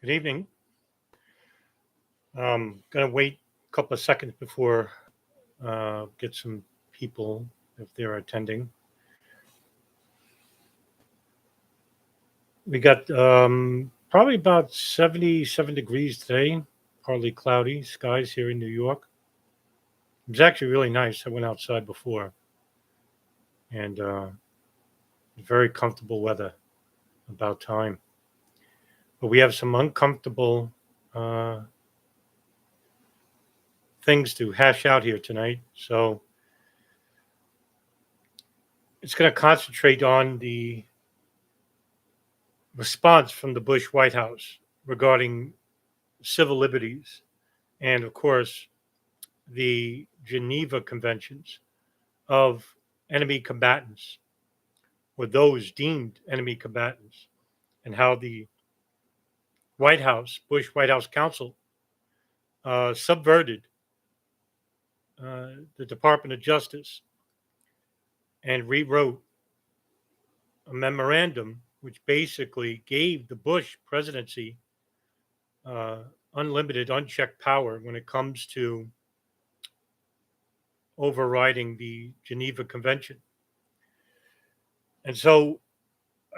Good evening. Going to wait a couple of seconds before get some people if they're attending. We got probably about 77 degrees today, partly cloudy skies here in New York. It was actually really nice. I went outside before, and very comfortable weather. About time. But we have some uncomfortable uh, things to hash out here tonight. So it's going to concentrate on the response from the Bush White House regarding civil liberties and, of course, the Geneva Conventions of enemy combatants or those deemed enemy combatants, and how the White House, Bush White House Counsel, subverted the Department of Justice and rewrote a memorandum which basically gave the Bush presidency uh, unlimited, unchecked power when it comes to overriding the Geneva Convention. And so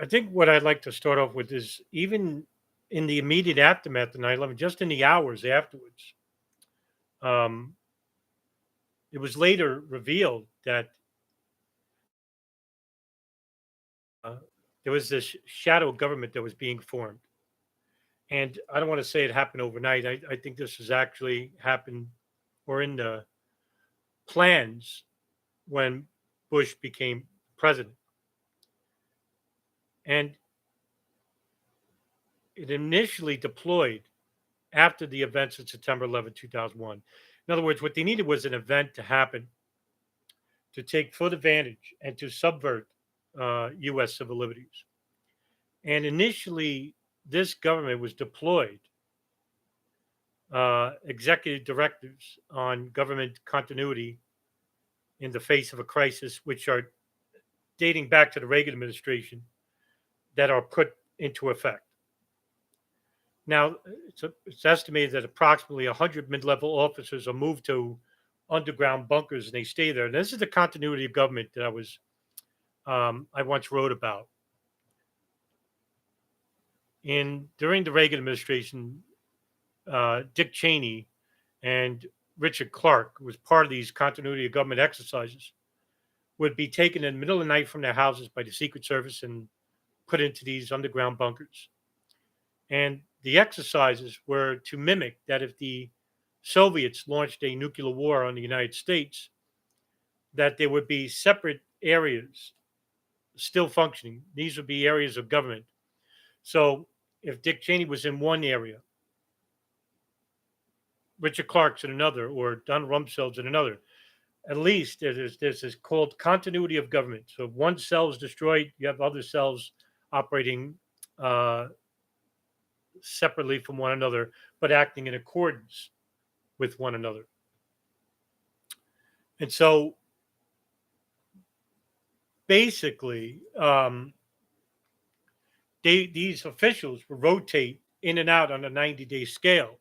I think what I'd like to start off with is even in the immediate aftermath of 9/11, just in the hours afterwards, um, it was later revealed that uh, there was this shadow government that was being formed. And I don't want to say it happened overnight. I think this has actually happened or in the plans when Bush became president. And it initially deployed after the events of September 11, 2001. In other words, what they needed was an event to happen to take full advantage and to subvert U.S. civil liberties. And initially, this government was deployed executive directives on government continuity in the face of a crisis, which are dating back to the Reagan administration, that are put into effect. Now, it's estimated that approximately 100 mid-level officers are moved to underground bunkers and they stay there. And this is the continuity of government that I once wrote about. During the Reagan administration, Dick Cheney and Richard Clark, who was part of these continuity of government exercises, would be taken in the middle of the night from their houses by the Secret Service and put into these underground bunkers. And the exercises were to mimic that if the Soviets launched a nuclear war on the United States, that there would be separate areas still functioning. These would be areas of government. So if Dick Cheney was in one area, Richard Clark's in another, or Donald Rumsfeld's in another, at least there's this called continuity of government. So if one cell is destroyed, you have other cells operating uh, separately from one another, but acting in accordance with one another. And so basically, these officials would rotate in and out on a 90-day scale.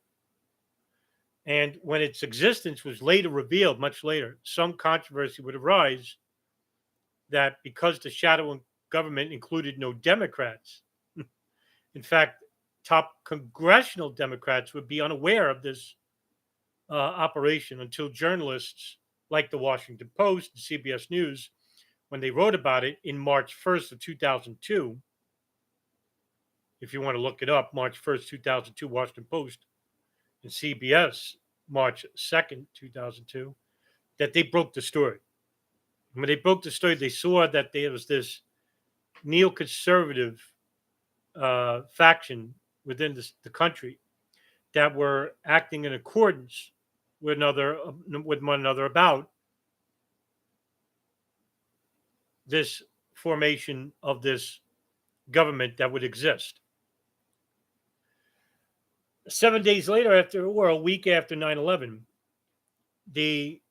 And when its existence was later revealed, much later, some controversy would arise that because the shadow government included no Democrats, in fact, top congressional Democrats would be unaware of this operation until journalists like the Washington Post and CBS News, when they wrote about it in March 1st of 2002, if you want to look it up, March 1st, 2002, Washington Post and CBS, March 2nd, 2002, that they broke the story. When they broke the story, they saw that there was this neoconservative faction within the country that were acting in accordance with one another about this formation of this government that would exist. 7 days later, or a week after 9/11, the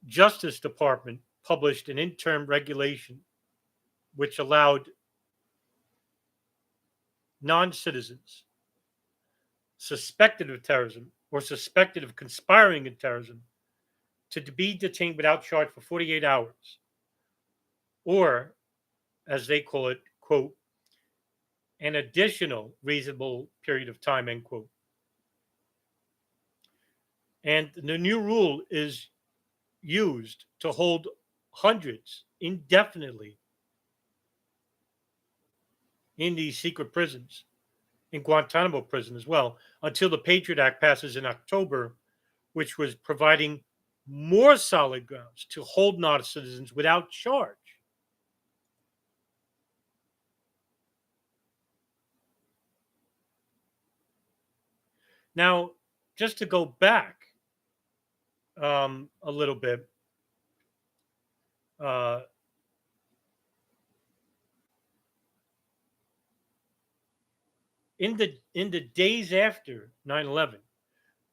Justice Department published an interim regulation which allowed non-citizens suspected of terrorism or suspected of conspiring in terrorism to be detained without charge for 48 hours, or, as they call it, quote, an additional reasonable period of time, end quote. And the new rule is used to hold hundreds indefinitely in these secret prisons, in Guantanamo prison as well, until the Patriot Act passes in October, which was providing more solid grounds to hold non citizens without charge. Now, just to go back a little bit, uh, in the days after 9/11,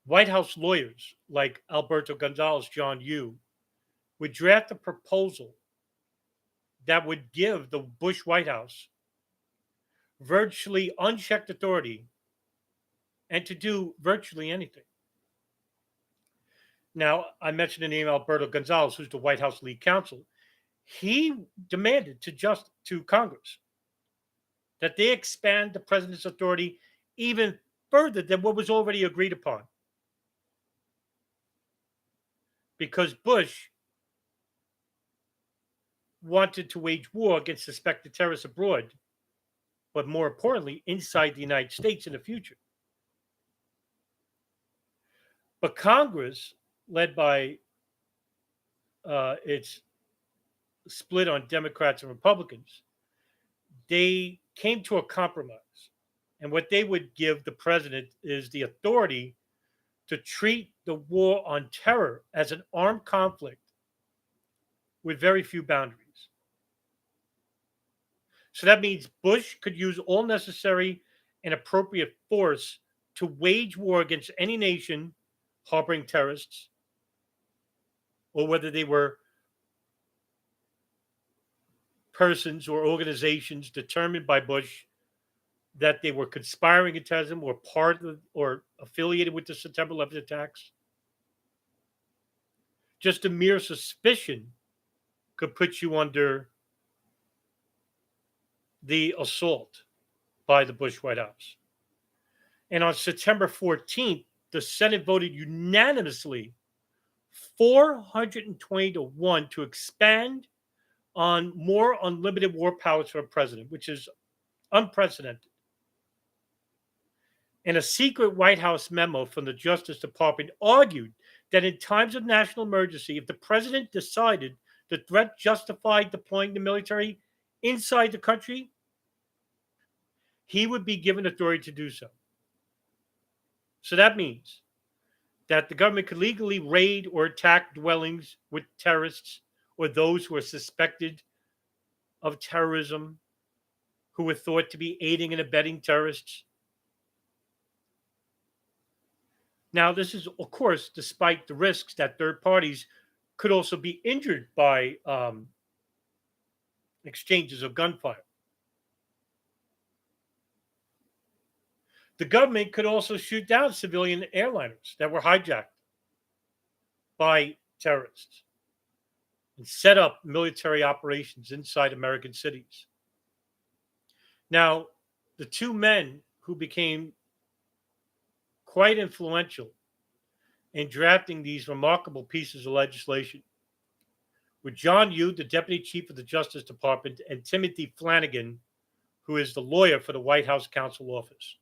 White House lawyers like Alberto Gonzales, John Yoo, would draft a proposal that would give the Bush White House virtually unchecked authority and to do virtually anything. Now, I mentioned the name Alberto Gonzales, who's the White House lead counsel. He demanded to Congress that they expand the president's authority even further than what was already agreed upon, because Bush wanted to wage war against suspected terrorists abroad, but more importantly, inside the United States in the future. But Congress, led by its split on Democrats and Republicans, they came to a compromise. And what they would give the president is the authority to treat the war on terror as an armed conflict with very few boundaries. So that means Bush could use all necessary and appropriate force to wage war against any nation harboring terrorists, or whether they were persons or organizations determined by Bush that they were conspiring in terrorism or part of or affiliated with the September 11th attacks. Just a mere suspicion could put you under the assault by the Bush White House. And on September 14th, the Senate voted unanimously 420 to 1 to expand on more unlimited war powers for a president, which is unprecedented. And a secret White House memo from the Justice Department argued that in times of national emergency, if the president decided the threat justified deploying the military inside the country, he would be given authority to do so. So that means that the government could legally raid or attack dwellings with terrorists or those who are suspected of terrorism, who were thought to be aiding and abetting terrorists. Now, this is, of course, despite the risks that third parties could also be injured by exchanges of gunfire. The government could also shoot down civilian airliners that were hijacked by terrorists and set up military operations inside American cities. Now, the two men who became quite influential in drafting these remarkable pieces of legislation were John Yoo, the Deputy Chief of the Justice Department, and Timothy Flanagan, who is the lawyer for the White House Counsel Office.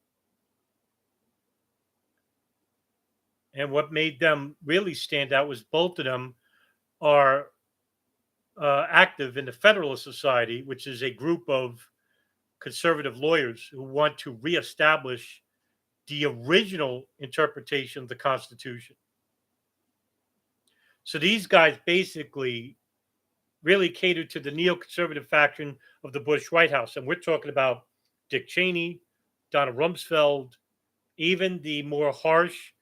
And what made them really stand out was both of them are active in the Federalist Society, which is a group of conservative lawyers who want to reestablish the original interpretation of the Constitution. So these guys basically really catered to the neoconservative faction of the Bush White House. And we're talking about Dick Cheney, Donald Rumsfeld, even the more harsh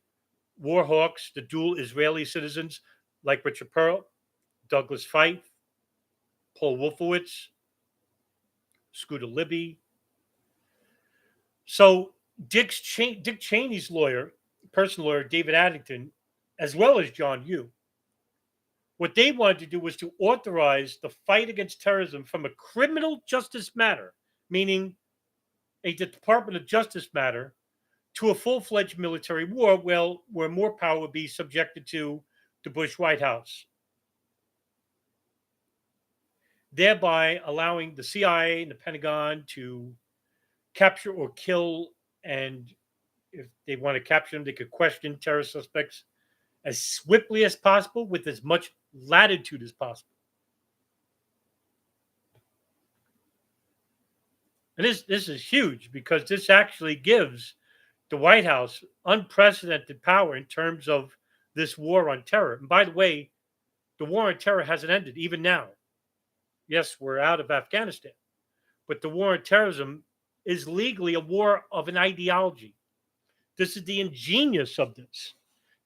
war hawks, the dual Israeli citizens like Richard Perle, Douglas Feith, Paul Wolfowitz, Scooter Libby. So Dick Cheney's lawyer, personal lawyer, David Addington, as well as John Yoo, what they wanted to do was to authorize the fight against terrorism from a criminal justice matter, meaning a Department of Justice matter, to a full-fledged military war, well, where more power would be subjected to the Bush White House, thereby allowing the CIA and the Pentagon to capture or kill, and if they want to capture them, they could question terrorist suspects as swiftly as possible with as much latitude as possible. And this is huge because this actually gives the White House unprecedented power in terms of this war on terror. And by the way, the war on terror hasn't ended even now. Yes, we're out of Afghanistan, but the war on terrorism is legally a war of an ideology. This is the ingenious of this.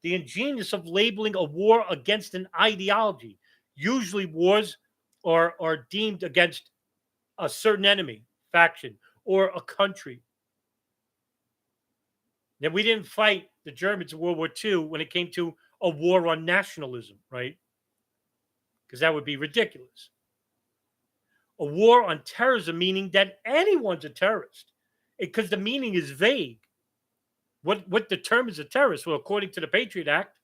The ingenious of labeling a war against an ideology. Usually wars are deemed against a certain enemy, faction, or a country. Now, we didn't fight the Germans in World War II when it came to a war on nationalism, right? Because that would be ridiculous. A war on terrorism, meaning that anyone's a terrorist, because the meaning is vague. What determines a terrorist? Well, according to the Patriot Act,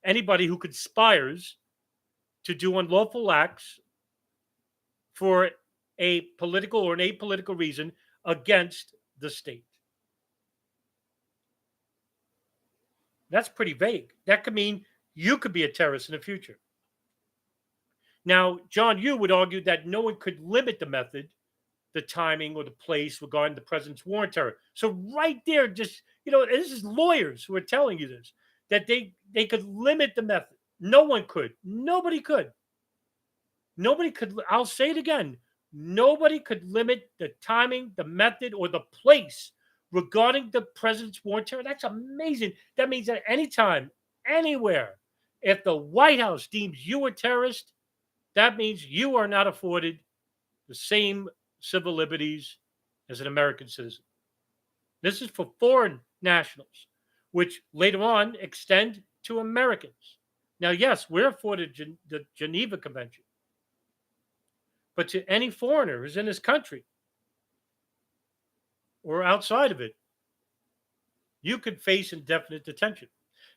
anybody who conspires to do unlawful acts for a political or an apolitical reason against the state. That's pretty vague. That could mean you could be a terrorist in the future. Now, John Yoo would argue that no one could limit the method, the timing, or the place regarding the president's war on terror. So right there, just this is lawyers who are telling you this, that they could limit the method. No one could. Nobody could. Nobody could. I'll say it again. Nobody could limit the timing, the method, or the place regarding the president's war on terror. That's amazing. That means that anytime, anywhere, if the White House deems you a terrorist, that means you are not afforded the same civil liberties as an American citizen. This is for foreign nationals, which later on extend to Americans. Now, yes, we're afforded the Geneva Convention, but to any foreigner who's in this country or outside of it, you could face indefinite detention.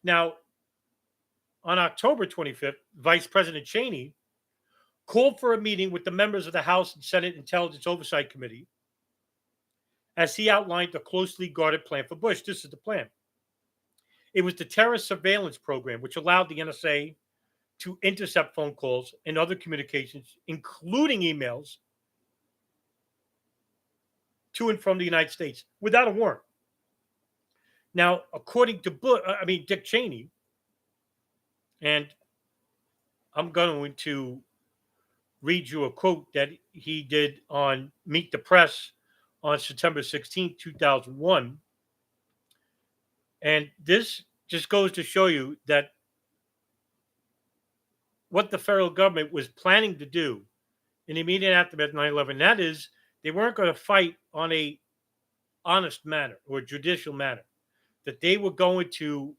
Now, on October 25th, Vice President Cheney called for a meeting with the members of the House and Senate Intelligence Oversight Committee as he outlined a closely guarded plan for Bush. This is the plan. It was the terrorist surveillance program, which allowed the NSA to intercept phone calls and other communications, including emails, to and from the United States without a warrant. Now, according to Dick Cheney, and I'm going to read you a quote that he did on Meet the Press on September 16, 2001. And this just goes to show you that what the federal government was planning to do in the immediate aftermath of 9/11, that is, they weren't going to fight on a honest manner or judicial manner, that they were going to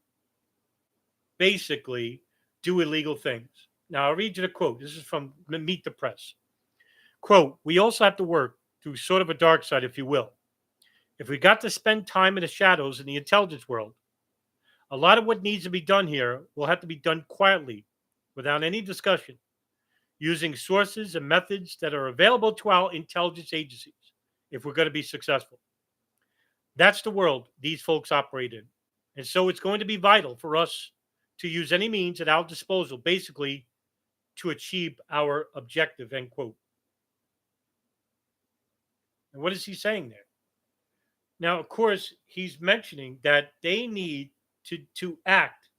basically do illegal things. Now, I'll read you the quote. This is from Meet the Press. Quote, "We also have to work through sort of a dark side, if you will. If we got to spend time in the shadows in the intelligence world, a lot of what needs to be done here will have to be done quietly, without any discussion, using sources and methods that are available to our intelligence agencies if we're going to be successful. That's the world these folks operate in. And so it's going to be vital for us to use any means at our disposal, basically, to achieve our objective," end quote. And what is he saying there? Now, of course, he's mentioning that they need to act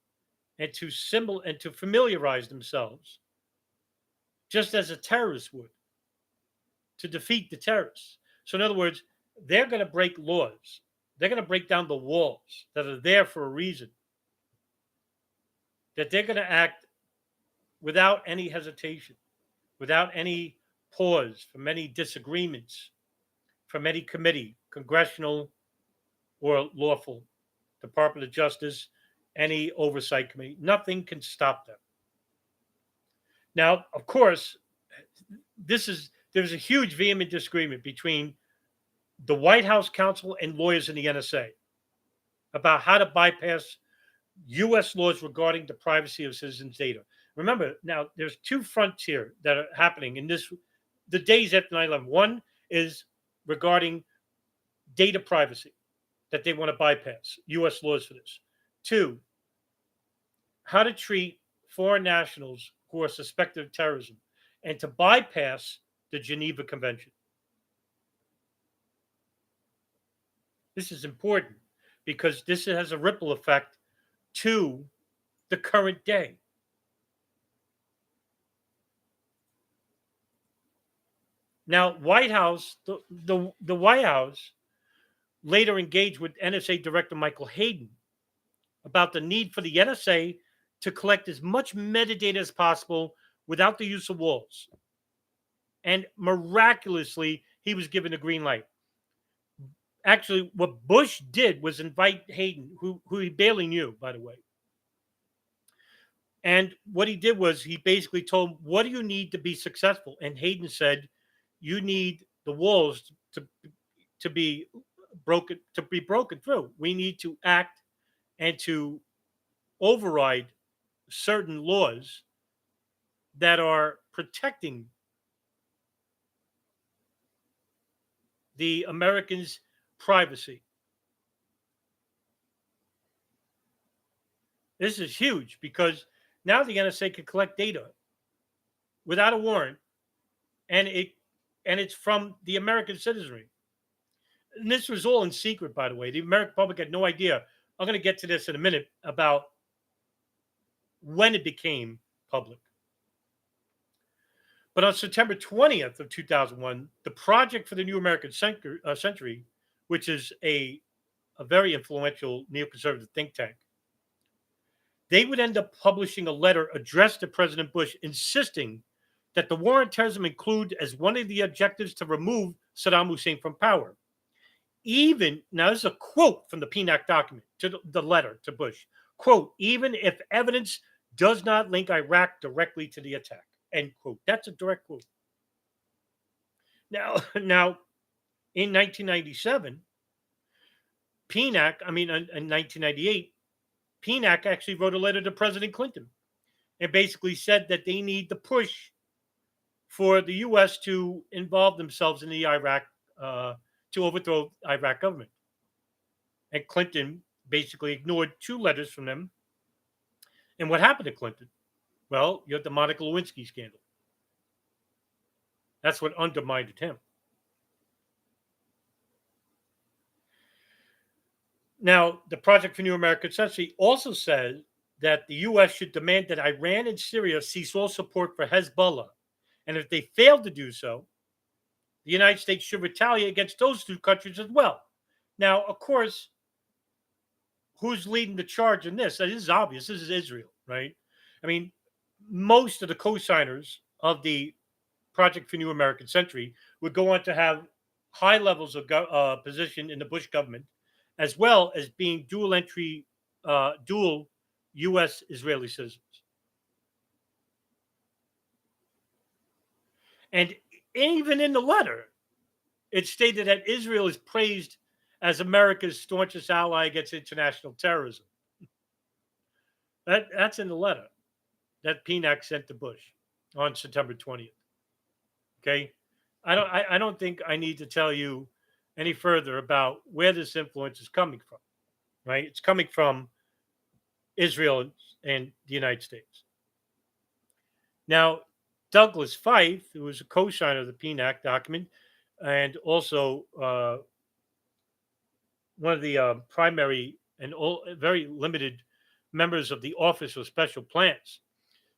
and to familiarize themselves, just as a terrorist would, to defeat the terrorists. So, in other words, they're going to break laws. They're going to break down the walls that are there for a reason. That they're going to act without any hesitation, without any pause from any disagreements, from any committee, congressional or lawful Department of Justice, any oversight committee. Nothing can stop them. Now, of course, there's a huge vehement disagreement between the White House Counsel and lawyers in the NSA about how to bypass U.S. laws regarding the privacy of citizens' data. Remember, now there's two fronts here that are happening in the days after 9/11. One is regarding data privacy, that they want to bypass U.S. laws for this. Two, how to treat foreign nationals who are suspected of terrorism and to bypass the Geneva Convention. This is important because this has a ripple effect to the current day. Now, the White House later engaged with NSA Director Michael Hayden about the need for the NSA to collect as much metadata as possible without the use of walls. And miraculously, he was given a green light. Actually, what Bush did was invite Hayden, who he barely knew, by the way. And what he did was he basically told him, what do you need to be successful? And Hayden said, you need the walls to be broken through. We need to act and to override certain laws that are protecting the Americans' privacy. This is huge because now the NSA can collect data without a warrant, and it's from the American citizenry. And this was all in secret, by the way. The American public had no idea. I'm going to get to this in a minute about when it became public. But on September 20th of 2001, the Project for the New American Century, which is a very influential neoconservative think tank, they would end up publishing a letter addressed to President Bush insisting that the war on terrorism include as one of the objectives to remove Saddam Hussein from power. Even, now this is a quote from the PNAC document, to the letter to Bush, quote, even if evidence does not link Iraq directly to the attack, end quote. That's a direct quote. Now in 1997, in 1998, PNAC actually wrote a letter to President Clinton and basically said that they need to push for the U.S. to involve themselves in the Iraq, to overthrow the Iraq government. And Clinton basically ignored two letters from them. And what happened to Clinton? Well, you had the Monica Lewinsky scandal. That's what undermined him. Now, the Project for New American Century also says that the U.S. should demand that Iran and Syria cease all support for Hezbollah. And if they fail to do so, the United States should retaliate against those two countries as well. Now, of course, who's leading the charge in this? This is obvious. This is Israel, right? I mean, most of the co-signers of the Project for New American Century would go on to have high levels of position in the Bush government, as well as being dual U.S. Israeli citizens. And even in the letter, it stated that Israel is praised as America's staunchest ally against international terrorism. That's in the letter that PNAC sent to Bush on September 20th. Okay, I don't think I need to tell you any further about where this influence is coming from. Right, it's coming from Israel and the United States. Now, Douglas Feith, who was a co-signer of the PNAC document, and also one of the primary and very limited members of the Office of Special Plans,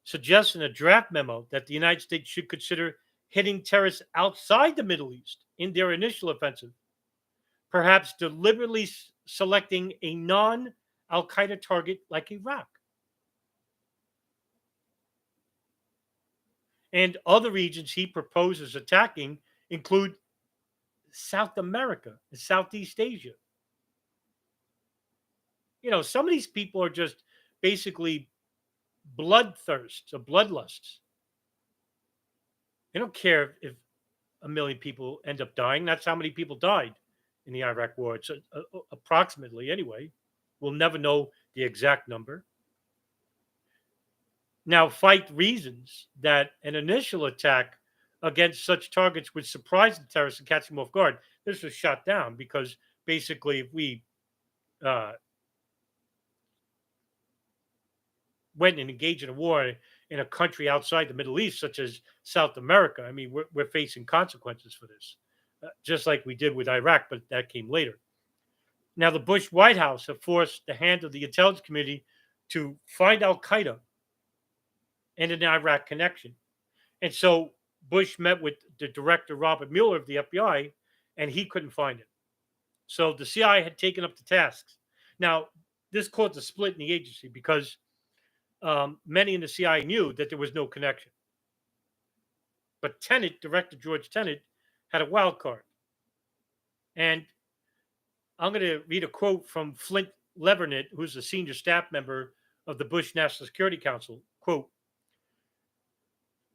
suggests in a draft memo that the United States should consider hitting terrorists outside the Middle East in their initial offensive, perhaps deliberately selecting a non-Al Qaeda target like Iraq. And other regions he proposes attacking include South America and Southeast Asia. Some of these people are just basically bloodthirsts or bloodlusts. They don't care if a million people end up dying. That's how many people died in the Iraq War. It's approximately, anyway. We'll never know the exact number. Now, Fight reasons that an initial attack against such targets would surprise the terrorists and catch them off guard. This was shot down because basically, if we uh, went and engaged in a war in a country outside the Middle East, such as South America, I mean, we're facing consequences for this, just like we did with Iraq, but that came later. Now, the Bush White House have forced the hand of the intelligence community to find Al Qaeda and an Iraq connection. And so Bush met with the director, Robert Mueller of the FBI, and he couldn't find it. So the CIA had taken up the tasks. Now, this caused a split in the agency because many in the CIA knew that there was no connection. But Tenet, Director George Tenet, had a wild card. And I'm going to read a quote from Flint Levernet, who's a senior staff member of the Bush National Security Council. Quote,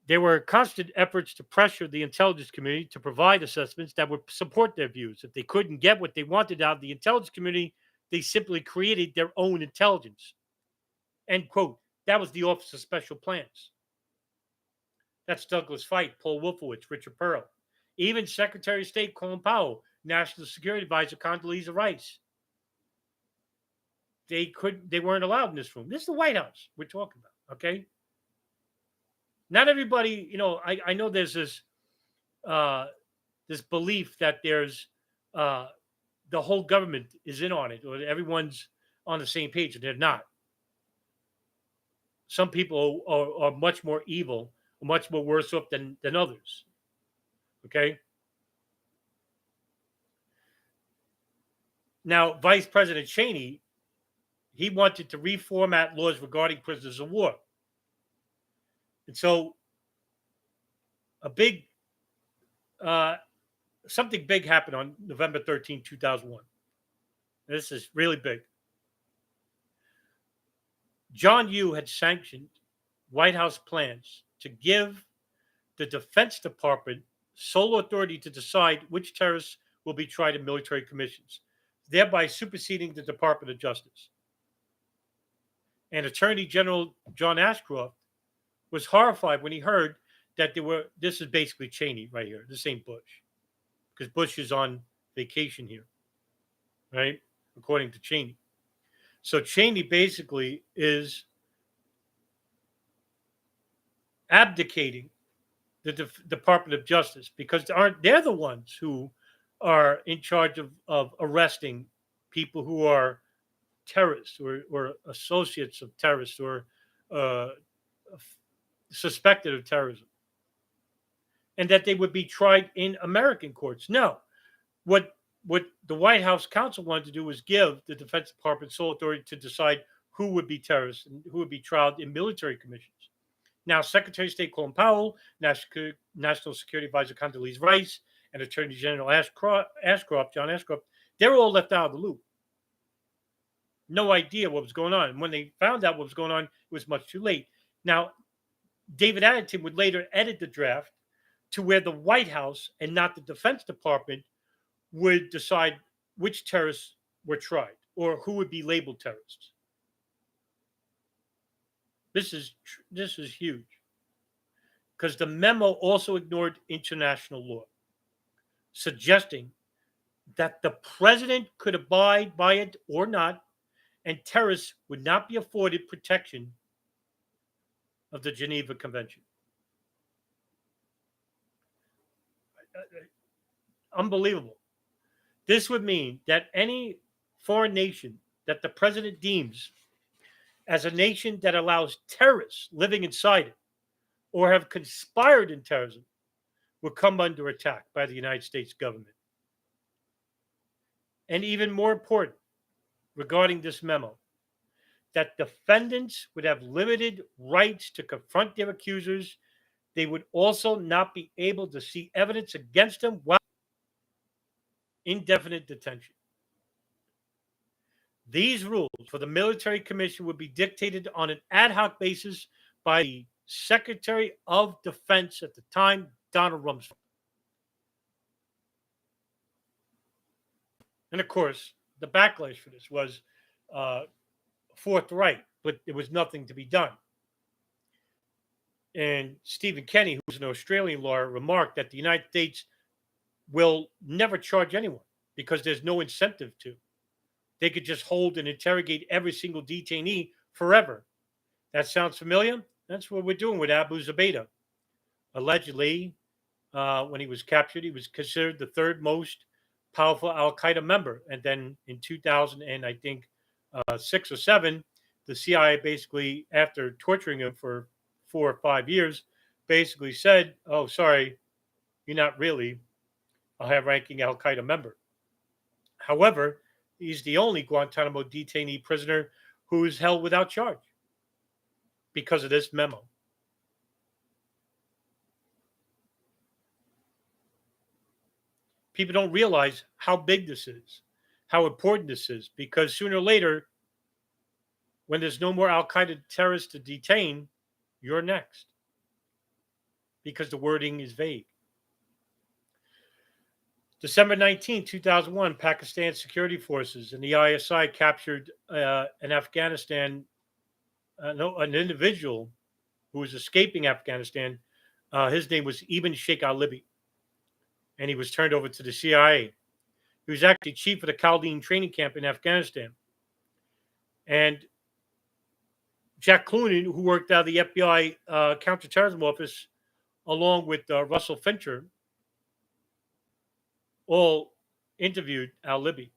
there were constant efforts to pressure the intelligence community to provide assessments that would support their views. If they couldn't get what they wanted out of the intelligence community, they simply created their own intelligence. End quote. That was the Office of Special Plans. That's Douglas Feith, Paul Wolfowitz, Richard Pearl. Even Secretary of State Colin Powell, National Security Advisor Condoleezza Rice. They weren't allowed in this room. This is the White House we're talking about, okay? Not everybody, I know there's this belief that there's the whole government is in on it, or everyone's on the same page, and they're not. Some people are much more evil, much more worse off than others. Okay. Now, Vice President Cheney, he wanted to reformat laws regarding prisoners of war. And so something big happened on November 13, 2001. This is really big. John Yoo had sanctioned White House plans to give the Defense Department sole authority to decide which terrorists will be tried in military commissions, thereby superseding the Department of Justice. And Attorney General John Ashcroft was horrified when he heard that this is basically Cheney right here. This ain't Bush, because Bush is on vacation here, right? According to Cheney. So Cheney basically is abdicating the Department of Justice because they're the ones who are in charge of arresting people who are terrorists or associates of terrorists or suspected of terrorism, and that they would be tried in American courts. No, what the White House Counsel wanted to do was give the Defense Department sole authority to decide who would be terrorists and who would be tried in military commissions. Now, Secretary of State Colin Powell, National Security Advisor Condoleezza Rice, and Attorney General John Ashcroft, they're all left out of the loop. No idea what was going on. And when they found out what was going on, it was much too late. Now, David Addington would later edit the draft to where the White House and not the Defense Department would decide which terrorists were tried or who would be labeled terrorists. This is huge because the memo also ignored international law, suggesting that the president could abide by it or not, and terrorists would not be afforded protection of the Geneva Convention. Unbelievable. This would mean that any foreign nation that the president deems as a nation that allows terrorists living inside it or have conspired in terrorism will come under attack by the United States government. And even more important regarding this memo, that defendants would have limited rights to confront their accusers. They would also not be able to see evidence against them while indefinite detention. These rules for the military commission would be dictated on an ad hoc basis by the Secretary of Defense at the time, Donald Rumsfeld. And of course, the backlash for this was uh, forthright, but there was nothing to be done. And Stephen Cheney, who's an Australian lawyer, remarked that the United States will never charge anyone because there's no incentive to. They could just hold and interrogate every single detainee forever. That sounds familiar? That's what we're doing with Abu Zubaydah. Allegedly, when he was captured, he was considered the third most powerful Al Qaeda member. And then in 2000, and I think 6 or 7, the CIA basically, after torturing him for 4 or 5 years, basically said, "Oh, sorry, you're not really a high-ranking Al Qaeda member." However, he's the only Guantanamo detainee prisoner who is held without charge because of this memo. People don't realize how big this is, how important this is, because sooner or later, when there's no more Al Qaeda terrorists to detain, you're next because the wording is vague. December 19, 2001, Pakistan security forces and the ISI captured an individual who was escaping Afghanistan. His name was Ibn Sheikh al-Libi, and he was turned over to the CIA. He was actually chief of the Chaldean training camp in Afghanistan. And Jack Cloonan, who worked out of the FBI counterterrorism office, along with Russell Fincher, all interviewed al-Libi.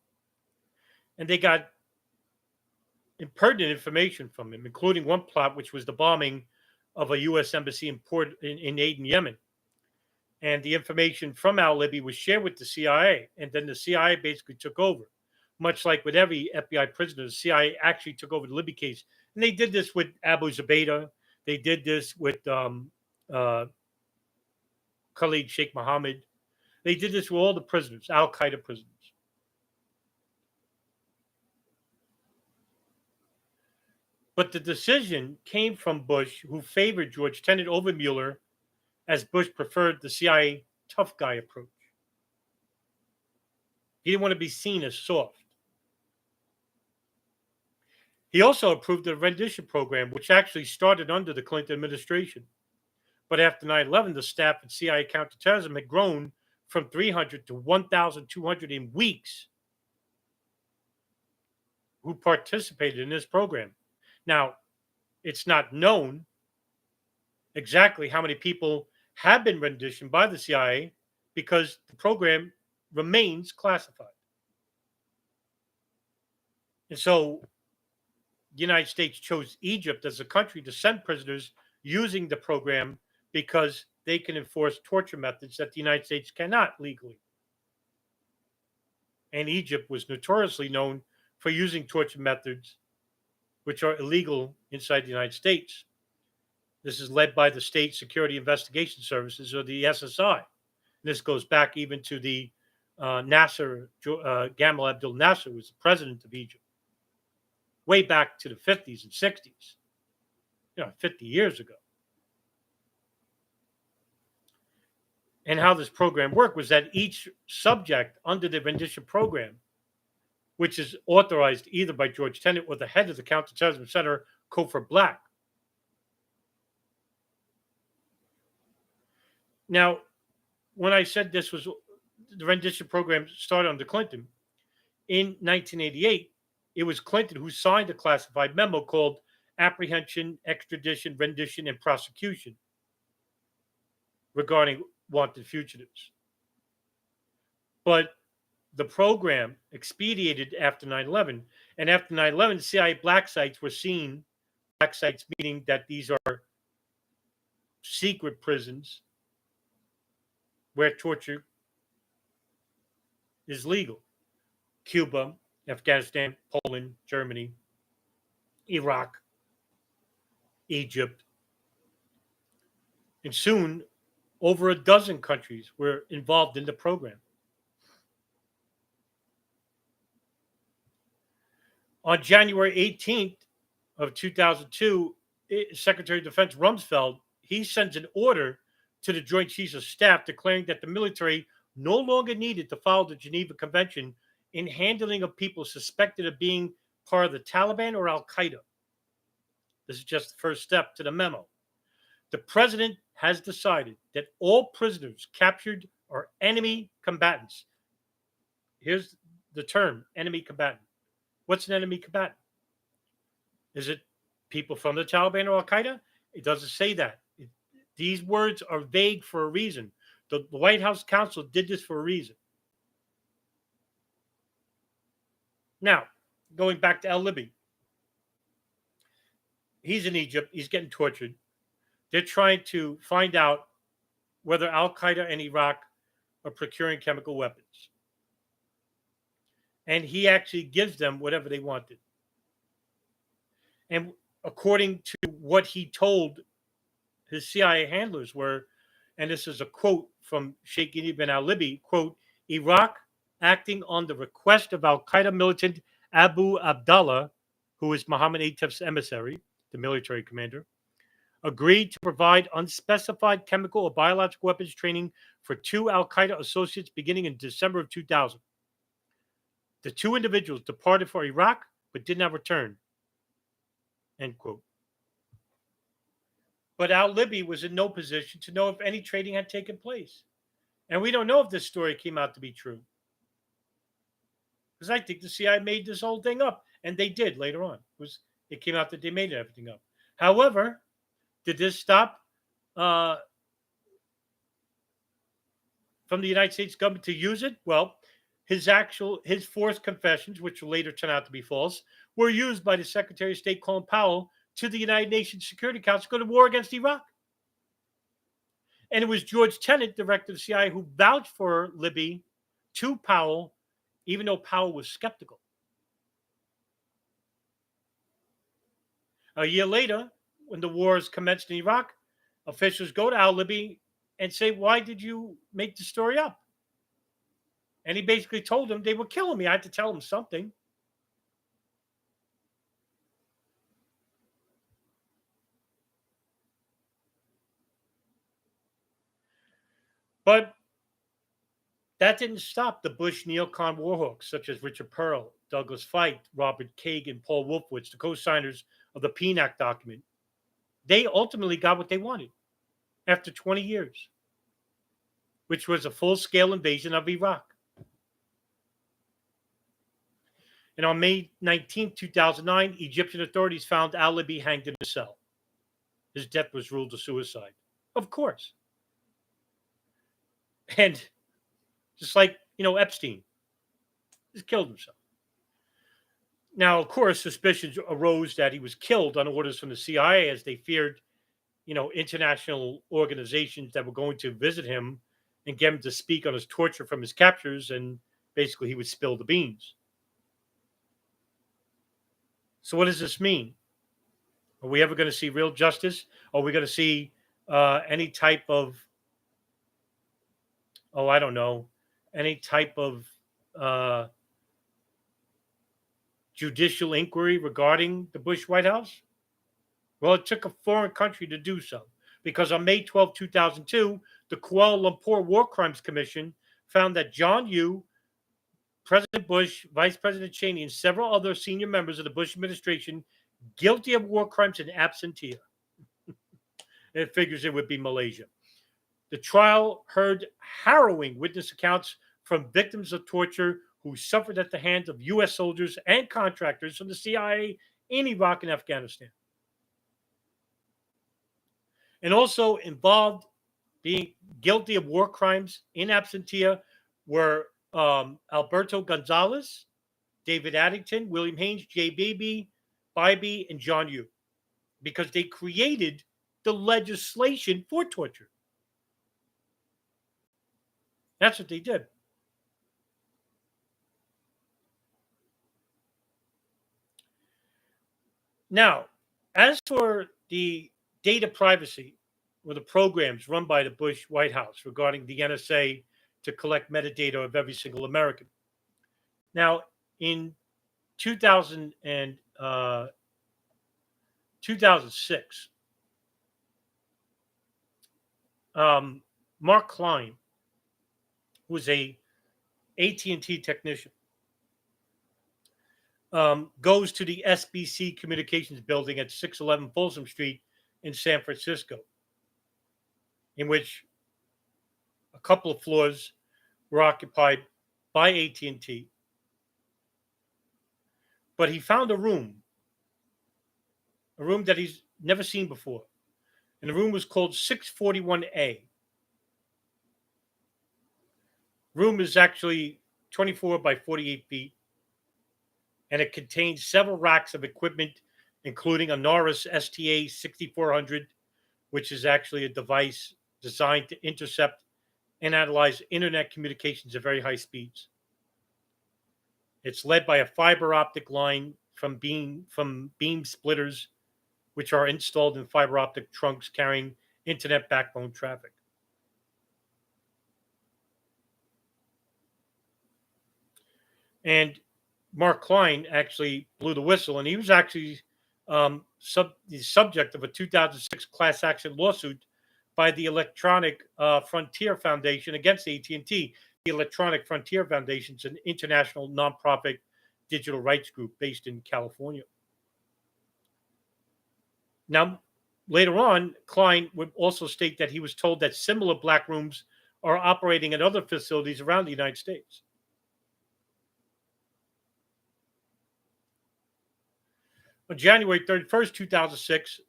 And they got impertinent information from him, including one plot, which was the bombing of a U.S. embassy in Aden, Yemen. And the information from al-Libi was shared with the CIA, and then the CIA basically took over. Much like with every FBI prisoner, the CIA actually took over the Libby case. And they did this with Abu Zubaydah. They did this with Khalid Sheikh Mohammed. They did this with all the prisoners, al-Qaeda prisoners. But the decision came from Bush, who favored George Tenet over Mueller, as Bush preferred the CIA tough guy approach. He didn't want to be seen as soft. He also approved the rendition program, which actually started under the Clinton administration. But after 9/11, the staff at CIA counterterrorism had grown from 300 to 1,200 in weeks who participated in this program. Now, it's not known exactly how many people have been renditioned by the CIA because the program remains classified. And so the United States chose Egypt as a country to send prisoners using the program because they can enforce torture methods that the United States cannot legally. And Egypt was notoriously known for using torture methods which are illegal inside the United States. This is led by the State Security Investigation Services, or the SSI. And this goes back even to the Nasser, Gamal Abdel Nasser, who was the president of Egypt, way back to the 50s and 60s, 50 years ago. And how this program worked was that each subject under the rendition program, which is authorized either by George Tenet or the head of the Counterterrorism Center, Cofer Black. Now, when I said this was the rendition program started under Clinton, in 1988, it was Clinton who signed a classified memo called Apprehension, Extradition, Rendition, and Prosecution regarding wanted fugitives. But the program expedited after 9/11, and after 9/11, CIA black sites were seen, black sites meaning that these are secret prisons where torture is legal. Cuba, Afghanistan, Poland, Germany, Iraq, Egypt, and soon over a dozen countries were involved in the program. On January 18th of 2002, Secretary of Defense Rumsfeld, he sends an order to the Joint Chiefs of Staff declaring that the military no longer needed to follow the Geneva Convention in handling of people suspected of being part of the Taliban or Al Qaeda. This is just the first step to the memo. The president has decided that all prisoners captured are enemy combatants. Here's the term enemy combatant. What's an enemy combatant? Is it people from the Taliban or Al Qaeda? It doesn't say that. These words are vague for a reason. The White House Counsel did this for a reason. Now, going back to al-Libi. He's in Egypt. He's getting tortured. They're trying to find out whether Al Qaeda and Iraq are procuring chemical weapons. And he actually gives them whatever they wanted. And according to what he told his CIA handlers were, and this is a quote from Sheikh ibn al-Libi, quote, Iraq, acting on the request of Al-Qaeda militant Abu Abdallah, who is Mohammed Atef's emissary, the military commander, agreed to provide unspecified chemical or biological weapons training for 2 Al-Qaeda associates beginning in December of 2000. The 2 individuals departed for Iraq but did not return. End quote. But al-Libi was in no position to know if any trading had taken place. And we don't know if this story came out to be true. Because I think the CIA made this whole thing up. And they did later on. It came out that they made everything up. However, did this stop from the United States government to use it? Well, his forced confessions, which will later turn out to be false, were used by the Secretary of State Colin Powell to the United Nations Security Council to go to war against Iraq. And it was George Tenet, director of the CIA, who vouched for Libby to Powell, even though Powell was skeptical. A year later, when the wars commenced in Iraq, officials go to al-Libi and say, why did you make the story up? And he basically told them they were killing me. I had to tell them something. But that didn't stop the Bush neocon warhawks such as Richard Perle, Douglas Feith, Robert Kagan, Paul Wolfowitz, the co-signers of the PNAC document. They ultimately got what they wanted after 20 years, which was a full-scale invasion of Iraq. And on May 19, 2009, Egyptian authorities found al-Libi hanged in a cell. His death was ruled a suicide. Of course. And just like, Epstein just killed himself. Now, of course, suspicions arose that he was killed on orders from the CIA as they feared, international organizations that were going to visit him and get him to speak on his torture from his captors, and basically he would spill the beans. So what does this mean? Are we ever going to see real justice? Are we going to see any type of, any type of judicial inquiry regarding the Bush White House? Well, it took a foreign country to do so, because on May 12, 2002, the Kuala Lumpur War Crimes Commission found that John Yoo, President Bush, Vice President Cheney, and several other senior members of the Bush administration guilty of war crimes in absentia. It figures it would be Malaysia. The trial heard harrowing witness accounts from victims of torture who suffered at the hands of U.S. soldiers and contractors from the CIA in Iraq and Afghanistan. And also involved being guilty of war crimes in absentia were Alberto Gonzales, David Addington, William Haynes, J. Bybee, and John Yoo, because they created the legislation for torture. That's what they did. Now, as for the data privacy or the programs run by the Bush White House regarding the NSA to collect metadata of every single American. Now, in 2000 2006, Mark Klein, who was a AT&T technician, goes to the SBC Communications building at 611 Folsom Street in San Francisco, in which a couple of floors were occupied by AT&T. But he found a room that he's never seen before. And the room was called 641A. Room is actually 24 by 48 feet, and it contains several racks of equipment, including a Norris STA 6400, which is actually a device designed to intercept and analyze internet communications at very high speeds. It's led by a fiber optic line from beam splitters, which are installed in fiber optic trunks carrying internet backbone traffic. And Mark Klein actually blew the whistle, and he was actually the subject of a 2006 class action lawsuit by the Electronic Frontier Foundation against AT&T. The Electronic Frontier Foundation is an international nonprofit digital rights group based in California. Now, later on, Klein would also state that he was told that similar black rooms are operating at other facilities around the United States. On January 31st, 2006,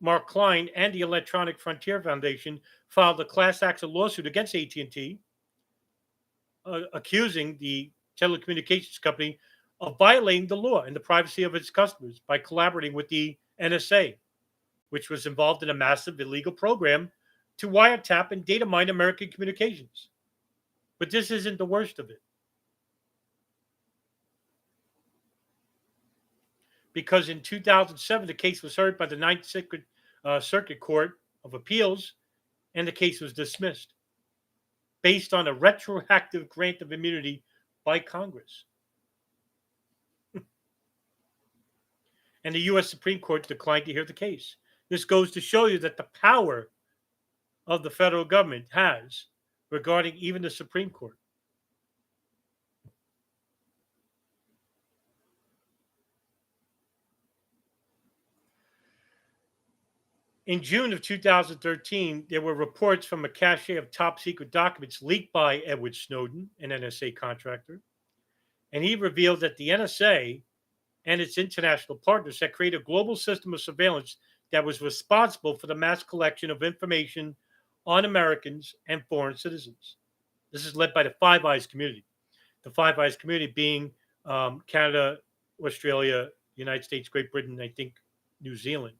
Mark Klein and the Electronic Frontier Foundation filed a class action lawsuit against AT&T, accusing the telecommunications company of violating the law and the privacy of its customers by collaborating with the NSA, which was involved in a massive illegal program to wiretap and data mine American communications. But this isn't the worst of it. Because in 2007, the case was heard by the Ninth Circuit Court of Appeals, and the case was dismissed based on a retroactive grant of immunity by Congress. And the U.S. Supreme Court declined to hear the case. This goes to show you that the power of the federal government has regarding even the Supreme Court. In June of 2013, there were reports from a cache of top secret documents leaked by Edward Snowden, an NSA contractor. And he revealed that the NSA and its international partners had created a global system of surveillance that was responsible for the mass collection of information on Americans and foreign citizens. This is led by the Five Eyes community. The Five Eyes community being Canada, Australia, United States, Great Britain, I think New Zealand,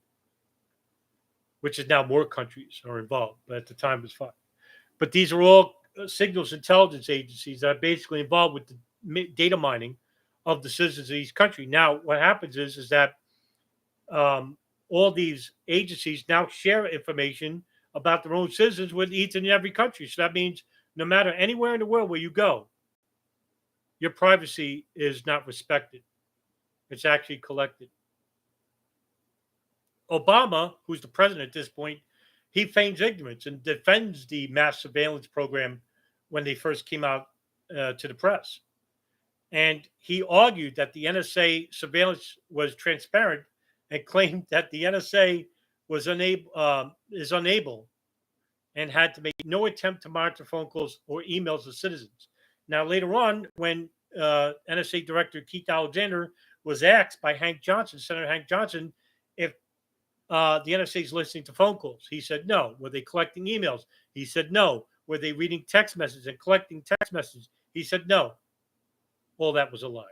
which is now more countries are involved, but at the time it was 5. But these are all signals intelligence agencies that are basically involved with the data mining of the citizens of each country. Now, what happens is that all these agencies now share information about their own citizens with each and every country. So that means no matter anywhere in the world where you go, your privacy is not respected. It's actually collected. Obama, who's the president at this point, he feigns ignorance and defends the mass surveillance program when they first came out to the press. And he argued that the NSA surveillance was transparent and claimed that the NSA was is unable and had to make no attempt to monitor phone calls or emails of citizens. Now, later on, when NSA Director Keith Alexander was asked by Senator Hank Johnson, if the NSA is listening to phone calls, he said no. Were they collecting emails? He said no. Were they reading text messages and collecting text messages? He said no. All that was a lie.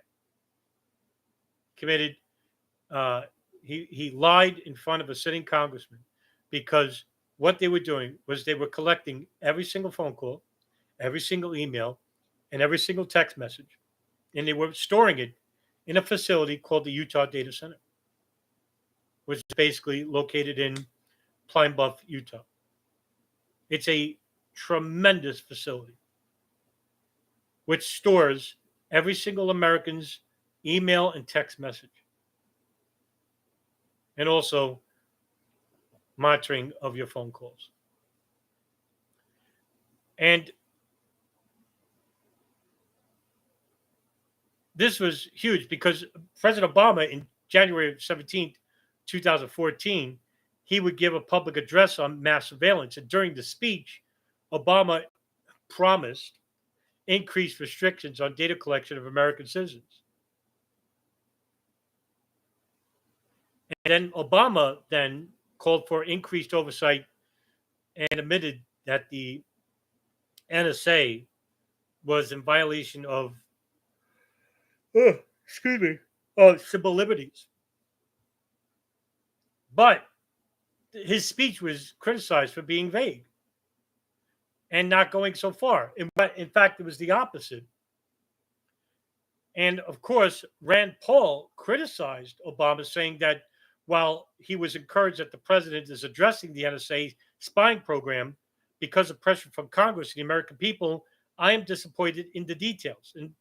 Committed. He lied in front of a sitting congressman, because what they were doing was they were collecting every single phone call, every single email, and every single text message, and they were storing it in a facility called the Utah Data Center, which is basically located in Pine Bluff, Utah. It's a tremendous facility which stores every single American's email and text message, and also monitoring of your phone calls. And this was huge because President Obama, in January 17th, 2014, he would give a public address on mass surveillance. And during the speech, Obama promised increased restrictions on data collection of American citizens. And then Obama then called for increased oversight and admitted that the NSA was in violation of excuse me, civil liberties. But his speech was criticized for being vague and not going so far. But in fact, it was the opposite. And of course, Rand Paul criticized Obama, saying that while he was encouraged that the president is addressing the NSA spying program because of pressure from Congress and the American people, I am disappointed in the details. And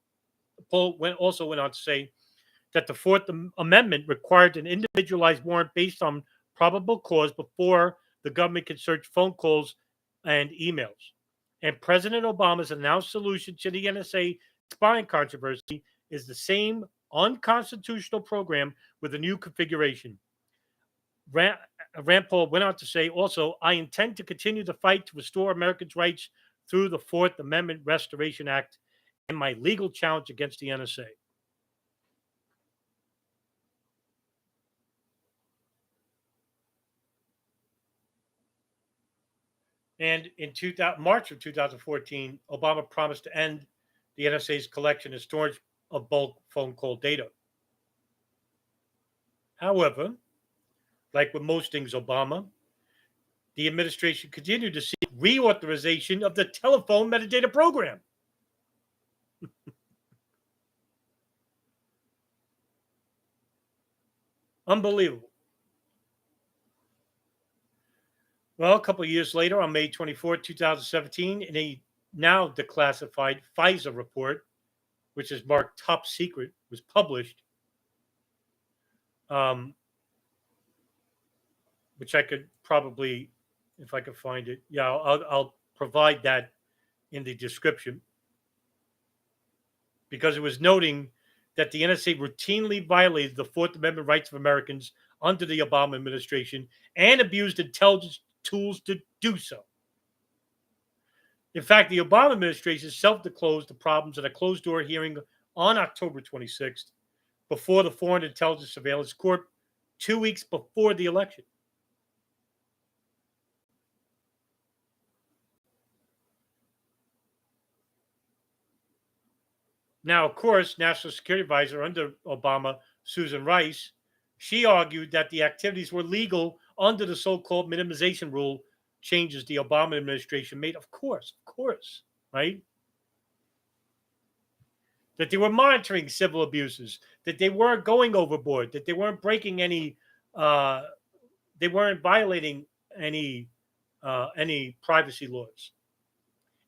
Paul also went on to say that the Fourth Amendment required an individualized warrant based on probable cause before the government can search phone calls and emails. And President Obama's announced solution to the NSA spying controversy is the same unconstitutional program with a new configuration. Rand Paul went on to say also, I intend to continue the fight to restore Americans' rights through the Fourth Amendment Restoration Act and my legal challenge against the NSA. And in March of 2014, Obama promised to end the NSA's collection and storage of bulk phone call data. However, like with most things Obama, the administration continued to seek reauthorization of the telephone metadata program. Unbelievable. Well, a couple of years later, on May 24, 2017, in a now declassified FISA report, which is marked top secret, was published, which I could probably, if I could find it, yeah, I'll provide that in the description, because it was noting that the NSA routinely violated the Fourth Amendment rights of Americans under the Obama administration and abused intelligence tools to do so. In fact, the Obama administration self-disclosed the problems at a closed-door hearing on October 26th before the Foreign Intelligence Surveillance Court 2 weeks before the election. Now, of course, National Security Advisor under Obama, Susan Rice, she argued that the activities were legal under the so-called minimization rule changes the Obama administration made. Of course, right? That they were monitoring civil abuses, that they weren't going overboard, that they weren't breaking any, they weren't violating any privacy laws.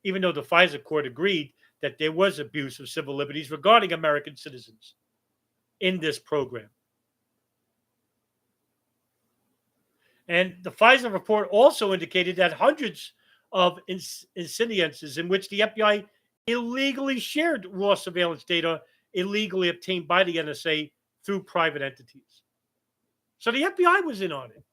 Even though the FISA court agreed that there was abuse of civil liberties regarding American citizens in this program. And the FISA report also indicated that hundreds of incidences in which the FBI illegally shared raw surveillance data illegally obtained by the NSA through private entities. So the FBI was in on it.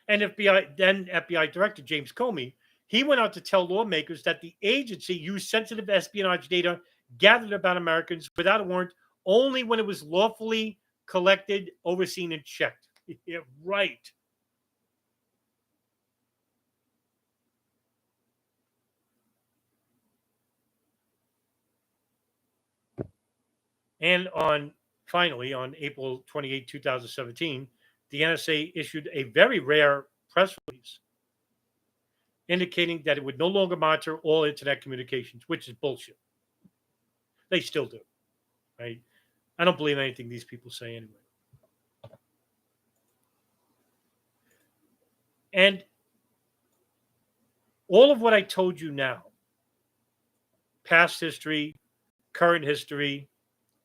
And FBI Director James Comey, he went out to tell lawmakers that the agency used sensitive espionage data gathered about Americans without a warrant only when it was lawfully collected, overseen, and checked. Yeah, right. And finally, on April 28, 2017, the NSA issued a very rare press release indicating that it would no longer monitor all internet communications, which is bullshit. They still do, right? I don't believe anything these people say anyway. And all of what I told you now past history, current history,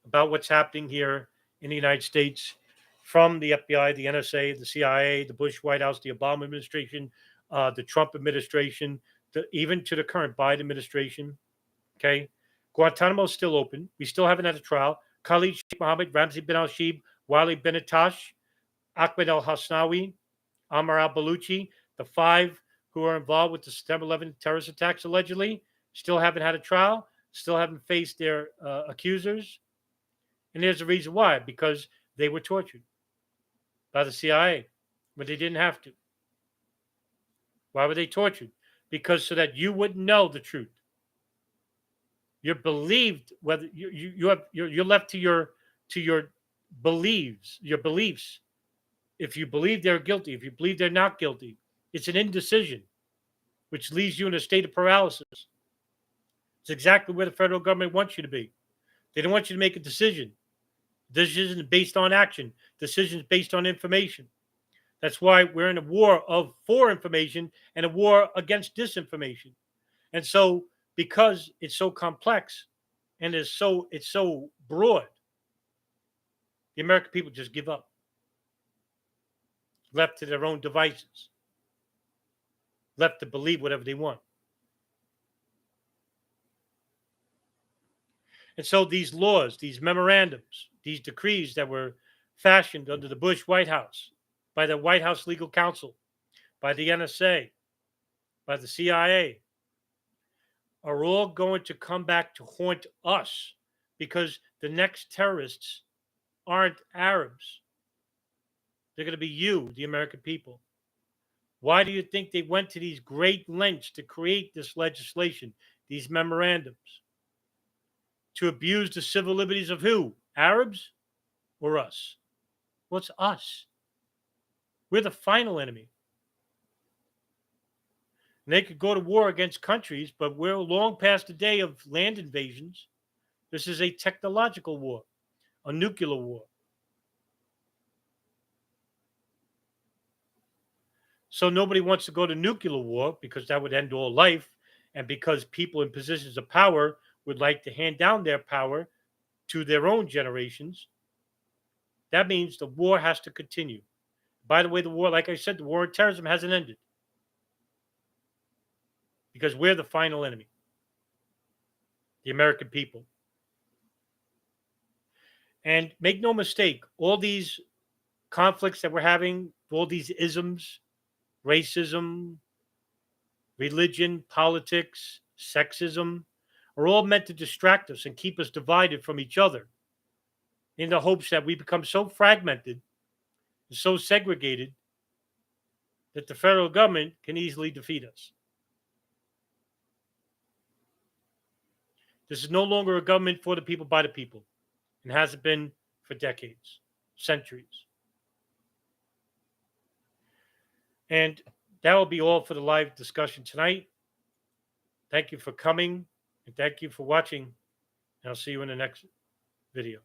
about what's happening here in the United States from the FBI, the NSA, the CIA, the Bush White House, the Obama administration, the Trump administration, even to the current Biden administration. Okay. Guantanamo is still open. We still haven't had a trial. Khalid Sheikh Mohammed, Ramzi bin al Shib, Wali Benatash, Ahmed al Hasnawi, Amr al Baluchi, the 5 who are involved with the September 11th terrorist attacks allegedly, still haven't had a trial, still haven't faced their accusers. And there's a reason why, because they were tortured by the CIA when they didn't have to. Why were they tortured? Because so that you wouldn't know the truth. You're believed whether you're left to your beliefs, If you believe they're guilty, if you believe they're not guilty, it's an indecision, which leaves you in a state of paralysis. It's exactly where the federal government wants you to be. They don't want you to make a decision. Decisions based on action. Decisions based on information. That's why we're in a war for information and a war against disinformation. And so, because it's so complex and it's so broad, the American people just give up, left to their own devices, left to believe whatever they want. And so these laws, these memorandums, these decrees that were fashioned under the Bush White House, by the White House Legal Counsel, by the NSA, by the CIA, are all going to come back to haunt us, because the next terrorists aren't Arabs. They're going to be you, the American people. Why do you think they went to these great lengths to create this legislation, these memorandums? To abuse the civil liberties of who? Arabs or us? Well, it's us. We're the final enemy. And they could go to war against countries, but we're long past the day of land invasions. This is a technological war, a nuclear war. So nobody wants to go to nuclear war, because that would end all life, and because people in positions of power would like to hand down their power to their own generations. That means the war has to continue. By the way, the war, like I said, the war on terrorism hasn't ended, because we're the final enemy, the American people. And make no mistake, all these conflicts that we're having, all these isms, racism, religion, politics, sexism, are all meant to distract us and keep us divided from each other, in the hopes that we become so fragmented and so segregated that the federal government can easily defeat us. This is no longer a government for the people, by the people, and hasn't been for decades, centuries. And that will be all for the live discussion tonight. Thank you for coming, and thank you for watching. And I'll see you in the next video.